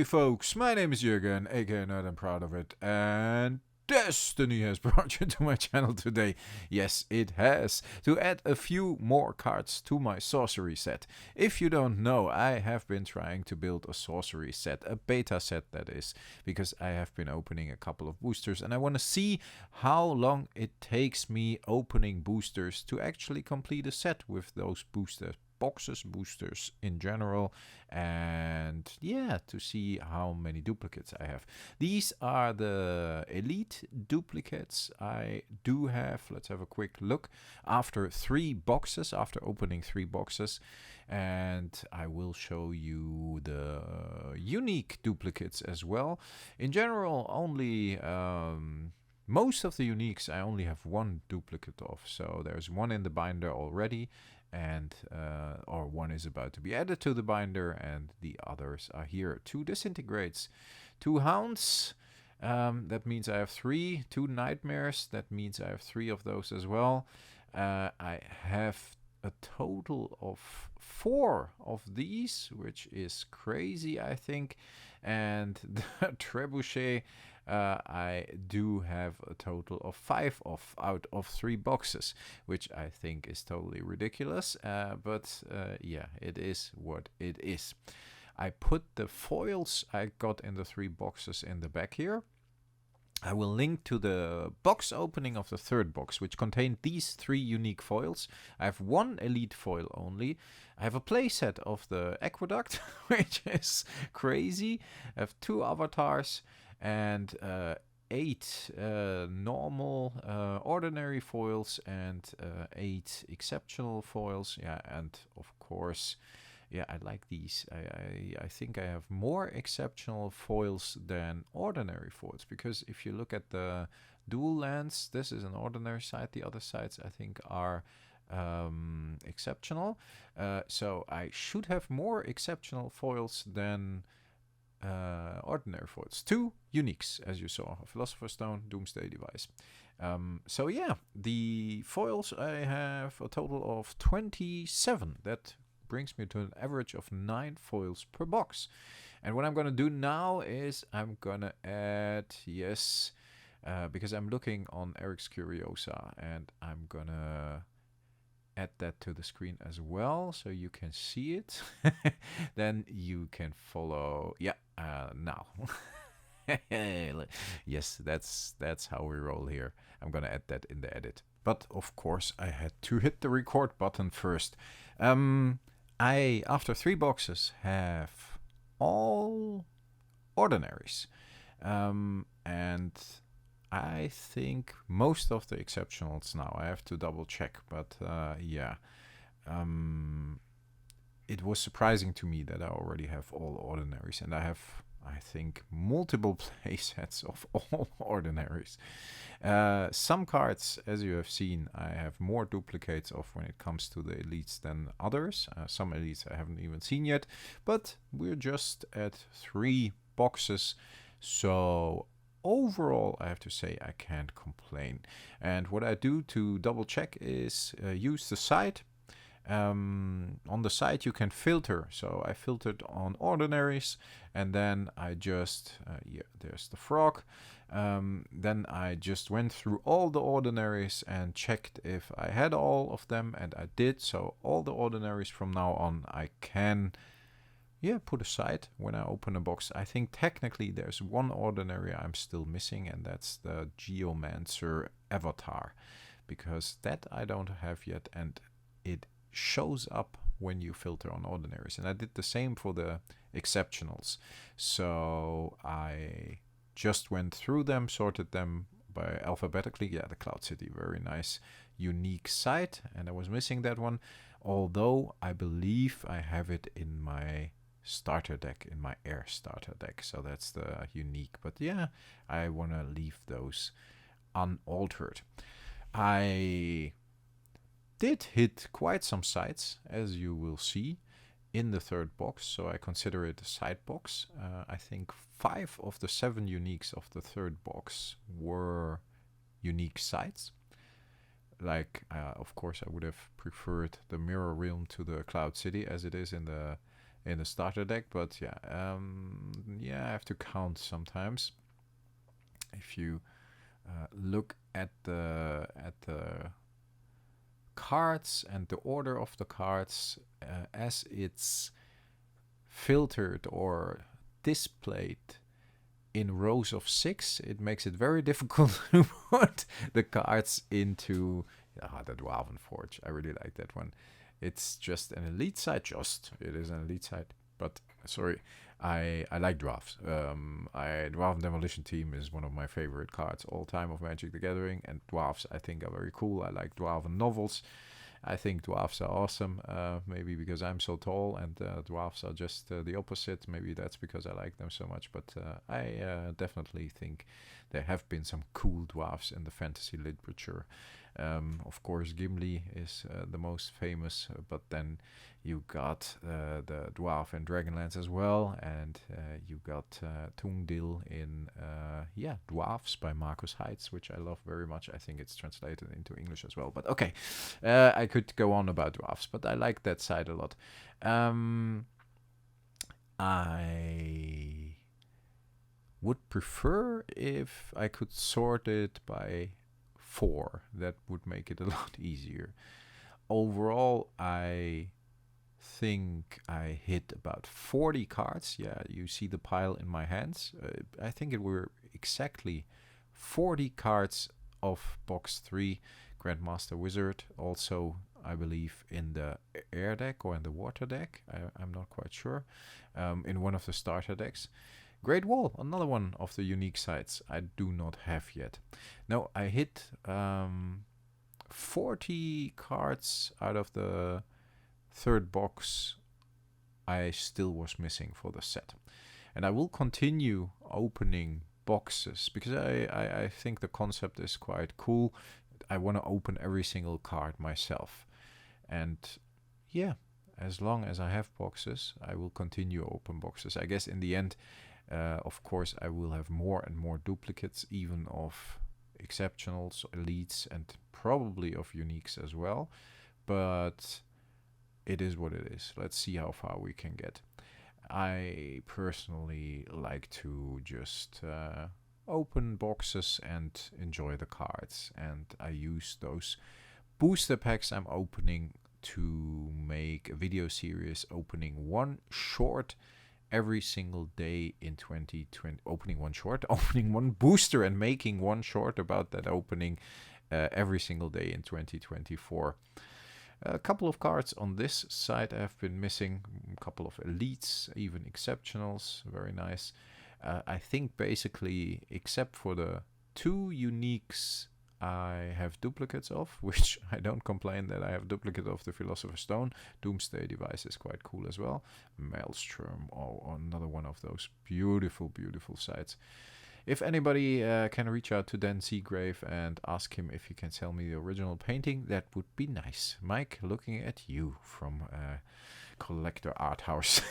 Hey folks, my name is Jürgen, aka Nerd and Proud of It, and Destiny has brought you to my channel today. Yes, it has, to add a few more cards to my sorcery set. If you don't know, I have been trying to build a sorcery set, a beta set that is, because I have been opening a couple of boosters and I want to see how long it takes me opening boosters to actually complete a set with those boosters. Boosters in general, and yeah, to see how many duplicates I have. These are the elite duplicates I do have. Let's have a quick look after opening 3 boxes, and I will show you the unique duplicates as well. In general, only most of the uniques I only have 1 duplicate of, so there's 1 in the binder already, and or 1 is about to be added to the binder, and the others are here. 2 disintegrates, 2 hounds, that means I have 3, 2 nightmares, that means I have 3 of those as well. I have a total of 4 of these, which is crazy, I think, and the trebuchet, I do have a total of 5 out of 3 boxes, which I think is totally ridiculous, but yeah, it is what it is. I put the foils I got in the 3 boxes in the back here. I will link to the box opening of the 3rd box, which contained these 3 unique foils. I have 1 elite foil only. I have a playset of the Aqueduct, which is crazy. I have 2 avatars and 8 normal ordinary foils and 8 exceptional foils. Yeah, and of course, yeah, I like these. I think I have more exceptional foils than ordinary foils, because if you look at the dual lands, this is an ordinary side, the other sides I think are exceptional. So I should have more exceptional foils than ordinary foils. 2 uniques, as you saw: Philosopher's Stone, Doomsday Device. So yeah, the foils, I have a total of 27. That brings me to an average of 9 foils per box. And what I'm gonna do now is I'm gonna add, yes, because I'm looking on Eric's Curiosa, and I'm gonna add that to the screen as well, so you can see it. Then you can follow. Yeah, now. Yes, that's how we roll here. I'm gonna add that in the edit. But of course, I had to hit the record button first. I, after 3 boxes, have all ordinaries, and I think most of the exceptionals now. I have to double check, but yeah. It was surprising to me that I already have all ordinaries, and I have, I think, multiple play sets of all ordinaries. Some cards, as you have seen, I have more duplicates of when it comes to the elites than others. Some elites I haven't even seen yet, but we're just at 3 boxes, so overall, I have to say I can't complain. And what I do to double check is use the site. On the site you can filter, so I filtered on ordinaries, and then I just, yeah, there's the frog. Then I just went through all the ordinaries and checked if I had all of them, and I did. So all the ordinaries from now on I can, yeah, put aside when I open a box. I think technically there's 1 ordinary I'm still missing, and that's the Geomancer avatar, because that I don't have yet, and it shows up when you filter on ordinaries. And I did the same for the exceptionals. So I just went through them, sorted them by alphabetically. Yeah, the Cloud City, very nice, unique site, and I was missing that one, although I believe I have it in my starter deck, in my air starter deck, so that's the unique. But yeah, I want to leave those unaltered. I did hit quite some sites, as you will see in the 3rd box, so I consider it a side box. I think 5 of the 7 uniques of the 3rd box were unique sites. Like, of course, I would have preferred the Mirror Realm to the Cloud City, as it is in the in the starter deck, but yeah, I have to count sometimes. If you look at the cards and the order of the cards as it's filtered or displayed in rows of 6, it makes it very difficult to put the cards into the Dwarven Forge. I really like that one. It's just an elite side. It is an elite side. But sorry, I like dwarves. Dwarven Demolition Team is one of my favorite cards all time of Magic the Gathering, and dwarves I think are very cool. I like dwarven novels. I think dwarves are awesome. Maybe because I'm so tall, and dwarves are just the opposite. Maybe that's because I like them so much. But I definitely think there have been some cool dwarves in the fantasy literature. Of course, Gimli is the most famous, but then you got the dwarf in Dragonlance as well, and you got Tungdil in Dwarfs by Marcus Heitz, which I love very much. I think it's translated into English as well. But okay, I could go on about dwarfs, but I like that side a lot. I would prefer if I could sort it by 4. That would make it a lot easier. Overall, I think I hit about 40 cards. Yeah, you see the pile in my hands. I think it were exactly 40 cards of box 3 Grandmaster Wizard. Also, I believe in the air deck or in the water deck. I'm not quite sure. In one of the starter decks. Great Wall, another one of the unique sites I do not have yet. Now, I hit 40 cards out of the 3rd box I still was missing for the set. And I will continue opening boxes because I think the concept is quite cool. I want to open every single card myself. And yeah, as long as I have boxes, I will continue open boxes. I guess in the end, of course, I will have more and more duplicates, even of exceptionals, elites, and probably of uniques as well. But it is what it is. Let's see how far we can get. I personally like to just open boxes and enjoy the cards. And I use those booster packs I'm opening to make a video series opening one short every single day in 2020. Opening one booster and making one short about that opening every single day in 2024. A couple of cards on this side have been missing, a couple of elites, even exceptionals, very nice. I think basically, except for the 2 uniques I have duplicates of, which I don't complain that I have duplicate of the Philosopher's Stone. Doomsday Device is quite cool as well. Maelstrom, or another one of those beautiful, beautiful sites. If anybody can reach out to Dan Seagrave and ask him if he can sell me the original painting, that would be nice. Mike, looking at you from Collector Art House.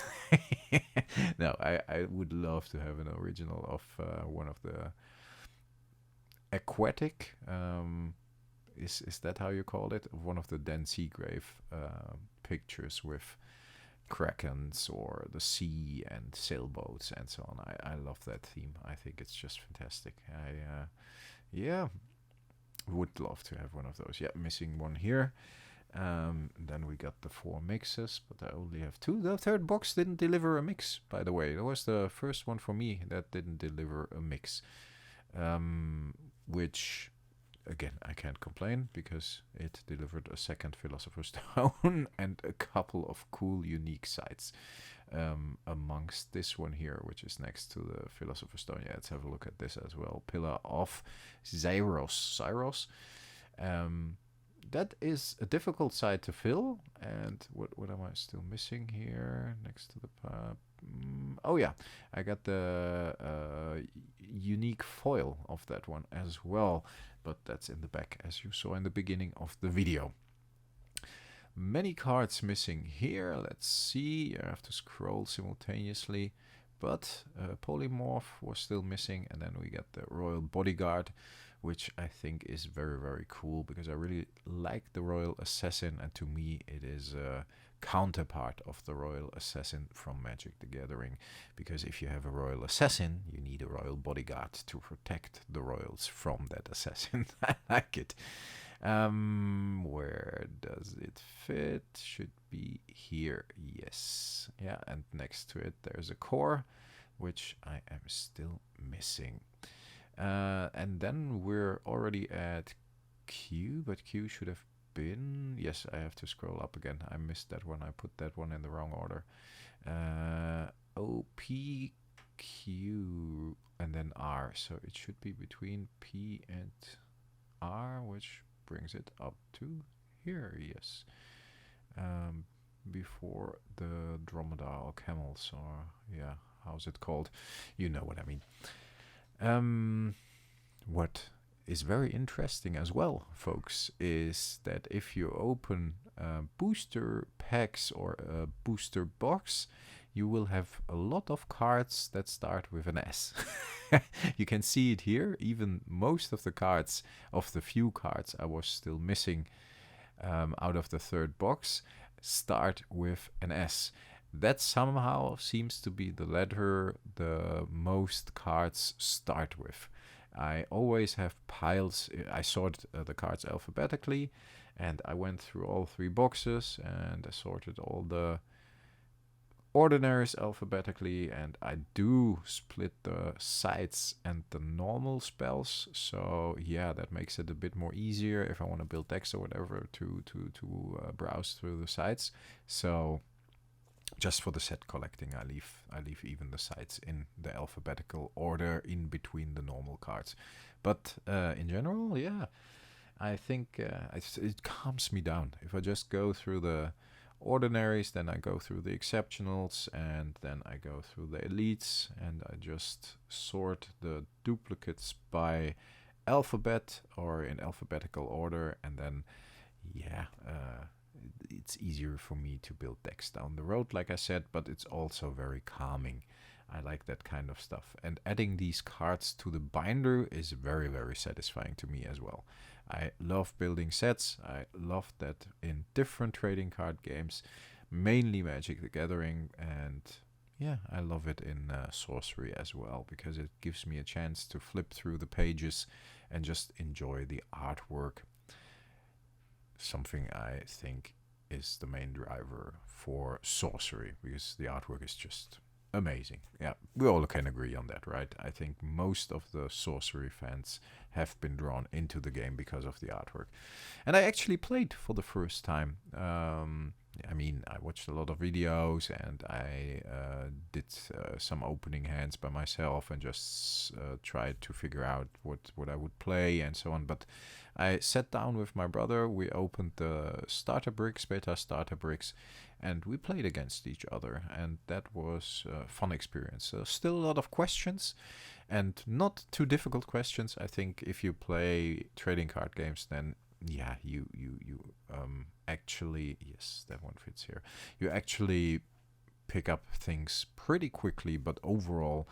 No, I would love to have an original of one of the aquatic, is that how you call it? One of the Dan Seagrave pictures with krakens or the sea and sailboats and so on. I love that theme. I think it's just fantastic. I would love to have one of those. Yeah, missing one here. Then we got the 4 mixes, but I only have 2. The 3rd box didn't deliver a mix, by the way. That was the first one for me that didn't deliver a mix. Which, again, I can't complain because it delivered a 2nd Philosopher's Stone and a couple of cool, unique sites amongst this one here, which is next to the Philosopher's Stone. Yeah, let's have a look at this as well. Pillar of Zyros. That is a difficult site to fill. And what am I still missing here next to the oh yeah, I got the unique foil of that one as well, but that's in the back as you saw in the beginning of the video. Many cards missing here. Let's see, I have to scroll simultaneously, but Polymorph was still missing, and then we got the Royal Bodyguard, which I think is very, very cool because I really like the Royal Assassin, and to me it is a counterpart of the Royal Assassin from Magic the Gathering, because if you have a Royal Assassin, you need a Royal Bodyguard to protect the Royals from that assassin. I like it. Where does it fit? Should be here. Yes. Yeah, and next to it there's a core, which I am still missing. And then we're already at Q, but Q should have been... Yes, I have to scroll up again. I missed that one. I put that one in the wrong order. O, P, Q, and then R. So it should be between P and R, which brings it up to here. Yes. Before the dromedar camels, or yeah, how's it called? You know what I mean. What is very interesting as well, folks, is that if you open booster packs or a booster box, you will have a lot of cards that start with an S. You can see it here. Even most of the cards, of the few cards I was still missing out of the third box, start with an S. That somehow seems to be the letter the most cards start with. I always have piles. I sort the cards alphabetically, and I went through all three boxes and I sorted all the ordinaries alphabetically, and I do split the sides and the normal spells. So yeah, that makes it a bit more easier if I want to build decks or whatever to browse through the sides. So just for the set collecting, I leave even the sides in the alphabetical order in between the normal cards. But in general, yeah, I think it calms me down. If I just go through the ordinaries, then I go through the exceptionals, and then I go through the elites, and I just sort the duplicates by alphabet or in alphabetical order, and then yeah, it's easier for me to build decks down the road, like I said, but it's also very calming. I like that kind of stuff. And adding these cards to the binder is very, very satisfying to me as well. I love building sets. I love that in different trading card games, mainly Magic the Gathering, and yeah, I love it in Sorcery as well, because it gives me a chance to flip through the pages and just enjoy the artwork. Something I think is the main driver for Sorcery, because the artwork is just amazing. Yeah, we all can agree on that, right? I think most of the Sorcery fans have been drawn into the game because of the artwork. And I actually played for the first time. I mean, I watched a lot of videos, and I did some opening hands by myself and just tried to figure out what I would play and so on. But I sat down with my brother, we opened the starter bricks, beta starter bricks, and we played against each other, and that was a fun experience. Still a lot of questions, and not too difficult questions. I think if you play trading card games, then yeah, you actually, yes, that one fits here. You actually pick up things pretty quickly, but overall,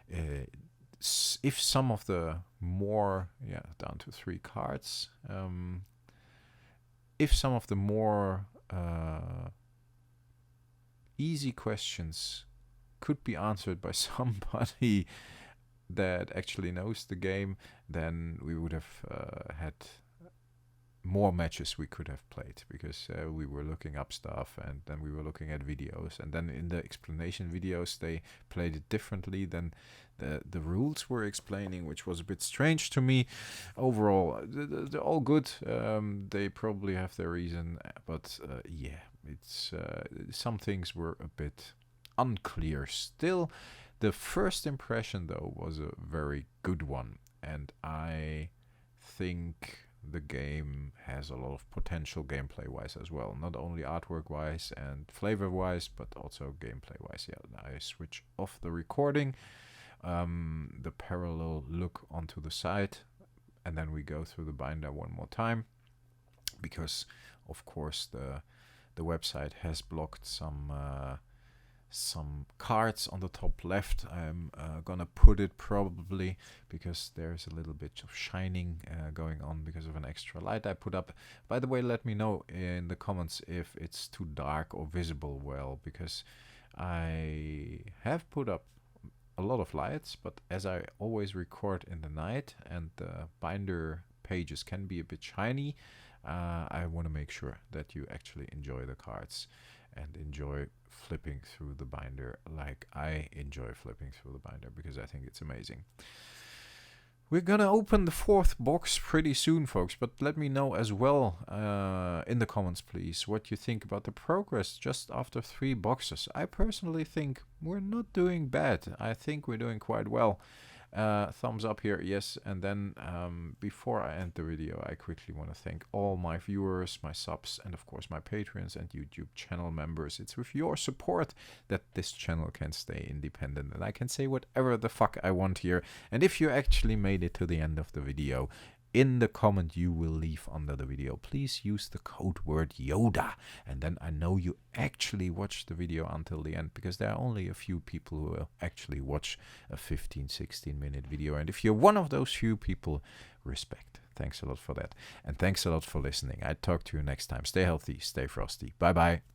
if some of the more, yeah, down to 3 cards, if some of the more easy questions could be answered by somebody that actually knows the game, then we would have had more matches we could have played, because we were looking up stuff, and then we were looking at videos, and then in the explanation videos they played it differently than the rules were explaining, which was a bit strange to me. Overall, they're all good. They probably have their reason, but yeah, it's some things were a bit unclear still. The first impression though was a very good one, and I think the game has a lot of potential gameplay wise as well, not only artwork wise and flavor wise, but also gameplay wise. Yeah, I switch off the recording, the parallel look onto the side, and then we go through the binder one more time, because of course the website has blocked some some cards on the top left. I'm gonna put it probably because there's a little bit of shining going on because of an extra light I put up. By the way, let me know in the comments if it's too dark or visible well, because I have put up a lot of lights, but as I always record in the night and the binder pages can be a bit shiny, I want to make sure that you actually enjoy the cards and enjoy flipping through the binder like I enjoy flipping through the binder, because I think it's amazing. We're gonna open the 4th box pretty soon, folks, but let me know as well in the comments, please, what you think about the progress just after 3 boxes. I personally think we're not doing bad. I think we're doing quite well. Thumbs up here, yes. And then before I end the video, I quickly want to thank all my viewers, my subs, and of course my patrons and YouTube channel members. It's with your support that this channel can stay independent and I can say whatever the fuck I want here. And if you actually made it to the end of the video, in the comment you will leave under the video, please use the code word Yoda, and then I know you actually watched the video until the end, because there are only a few people who will actually watch a 15-16 minute video, and if you're one of those few people, respect. Thanks a lot for that, and thanks a lot for listening. I talk to you next time. Stay healthy, stay frosty. Bye bye.